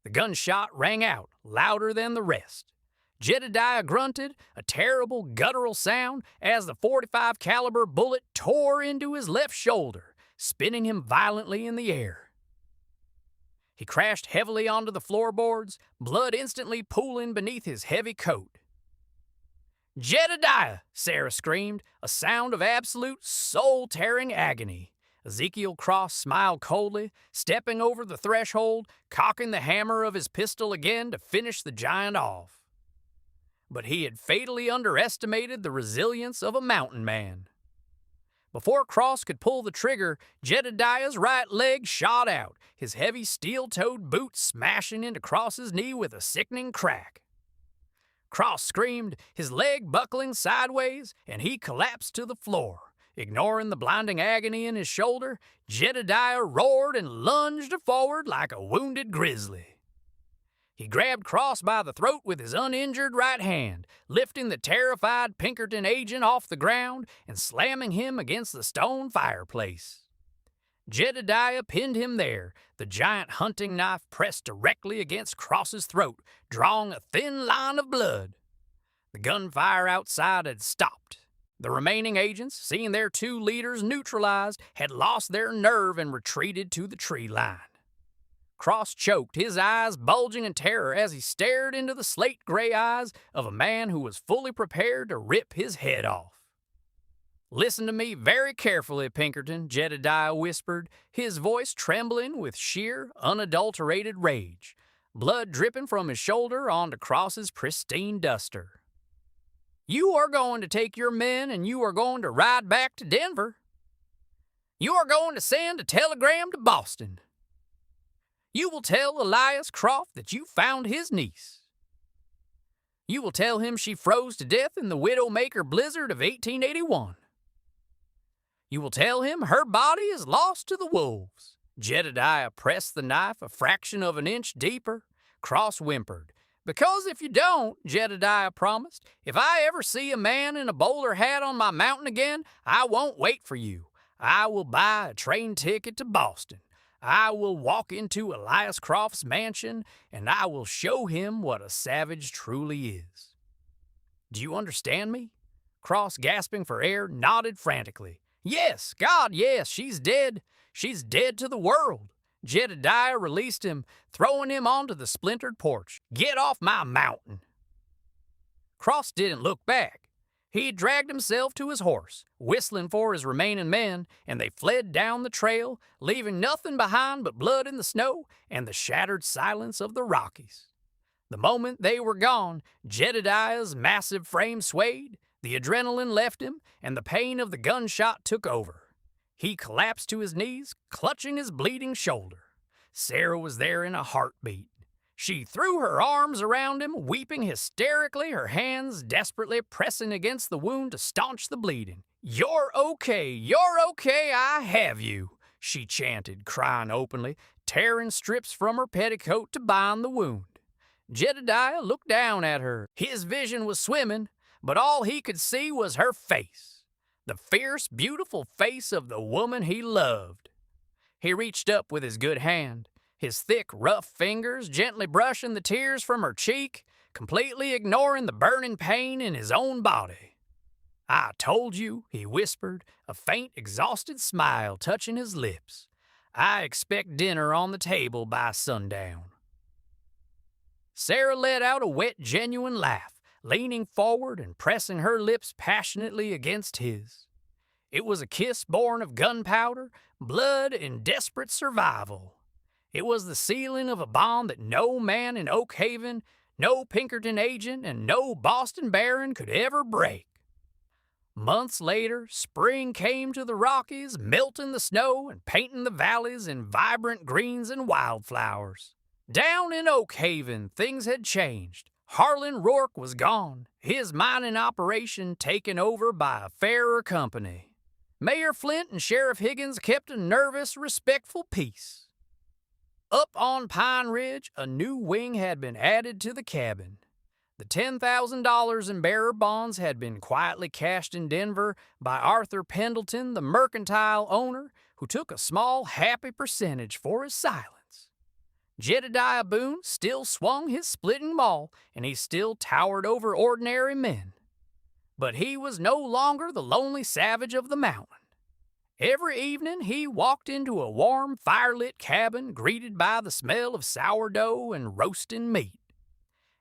The gunshot rang out, louder than the rest. Jedediah grunted, a terrible guttural sound, as the .45 caliber bullet tore into his left shoulder, spinning him violently in the air. He crashed heavily onto the floorboards, blood instantly pooling beneath his heavy coat. "Jedediah!" Sarah screamed, a sound of absolute soul-tearing agony. Ezekiel Cross smiled coldly, stepping over the threshold, cocking the hammer of his pistol again to finish the giant off. But he had fatally underestimated the resilience of a mountain man. Before Cross could pull the trigger, Jedediah's right leg shot out, his heavy steel-toed boot smashing into Cross's knee with a sickening crack. Cross screamed, his leg buckling sideways, and he collapsed to the floor. Ignoring the blinding agony in his shoulder, Jedediah roared and lunged forward like a wounded grizzly. He grabbed Cross by the throat with his uninjured right hand, lifting the terrified Pinkerton agent off the ground and slamming him against the stone fireplace. Jedediah pinned him there, the giant hunting knife pressed directly against Cross's throat, drawing a thin line of blood. The gunfire outside had stopped. The remaining agents, seeing their two leaders neutralized, had lost their nerve and retreated to the tree line. Cross choked, his eyes bulging in terror as he stared into the slate-gray eyes of a man who was fully prepared to rip his head off. "Listen to me very carefully, Pinkerton," Jedediah whispered, his voice trembling with sheer, unadulterated rage, blood dripping from his shoulder onto Cross's pristine duster. "You are going to take your men and you are going to ride back to Denver. You are going to send a telegram to Boston. You will tell Elias Croft that you found his niece. You will tell him she froze to death in the Widowmaker blizzard of 1881. You will tell him her body is lost to the wolves." Jedediah pressed the knife a fraction of an inch deeper. Cross whimpered. "Because if you don't," Jedediah promised, "if I ever see a man in a bowler hat on my mountain again, I won't wait for you. I will buy a train ticket to Boston. I will walk into Elias Croft's mansion, and I will show him what a savage truly is." "Do you understand me?" Cross, gasping for air, nodded frantically. "Yes, God, yes, she's dead. She's dead to the world." Jedediah released him, throwing him onto the splintered porch. "Get off my mountain." Cross didn't look back. He dragged himself to his horse, whistling for his remaining men, and they fled down the trail, leaving nothing behind but blood in the snow and the shattered silence of the Rockies. The moment they were gone, Jedediah's massive frame swayed, the adrenaline left him, and the pain of the gunshot took over. He collapsed to his knees, clutching his bleeding shoulder. Sarah was there in a heartbeat. She threw her arms around him, weeping hysterically, her hands desperately pressing against the wound to staunch the bleeding. "You're okay, I have you," she chanted, crying openly, tearing strips from her petticoat to bind the wound. Jedediah looked down at her. His vision was swimming, but all he could see was her face. The fierce, beautiful face of the woman he loved. He reached up with his good hand, his thick, rough fingers gently brushing the tears from her cheek, completely ignoring the burning pain in his own body. "I told you," he whispered, a faint, exhausted smile touching his lips. "I expect dinner on the table by sundown." Sarah let out a wet, genuine laugh, leaning forward and pressing her lips passionately against his. It was a kiss born of gunpowder, blood, and desperate survival. It was the sealing of a bond that no man in Oak Haven, no Pinkerton agent, and no Boston baron could ever break. Months later, spring came to the Rockies, melting the snow and painting the valleys in vibrant greens and wildflowers. Down in Oak Haven, things had changed. Harlan Rourke was gone, his mining operation taken over by a fairer company. Mayor Flint and Sheriff Higgins kept a nervous, respectful peace. Up on Pine Ridge, a new wing had been added to the cabin. The $10,000 in bearer bonds had been quietly cashed in Denver by Arthur Pendleton, the mercantile owner, who took a small, happy percentage for his silence. Jedediah Boone still swung his splitting maul, and he still towered over ordinary men. But he was no longer the lonely savage of the mountain. Every evening he walked into a warm, firelit cabin, greeted by the smell of sourdough and roasting meat.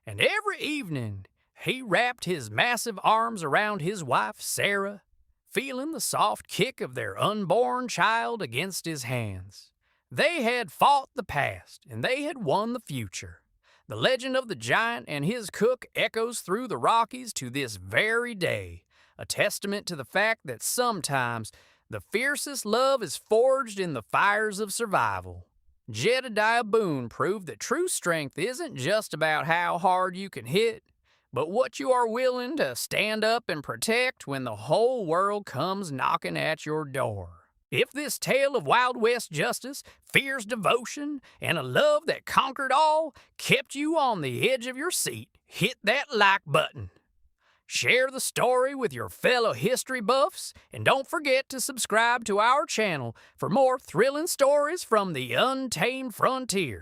And every evening He wrapped his massive arms around his wife, Sarah, feeling the soft kick of their unborn child against his hands. They had fought the past, and they had won the future. The legend of the giant and his cook echoes through the Rockies to this very day, a testament to the fact that sometimes the fiercest love is forged in the fires of survival. Jedediah Boone proved that true strength isn't just about how hard you can hit, but what you are willing to stand up and protect when the whole world comes knocking at your door. If this tale of Wild West justice, fierce devotion, and a love that conquered all kept you on the edge of your seat, hit that like button. Share the story with your fellow history buffs, and don't forget to subscribe to our channel for more thrilling stories from the untamed frontier.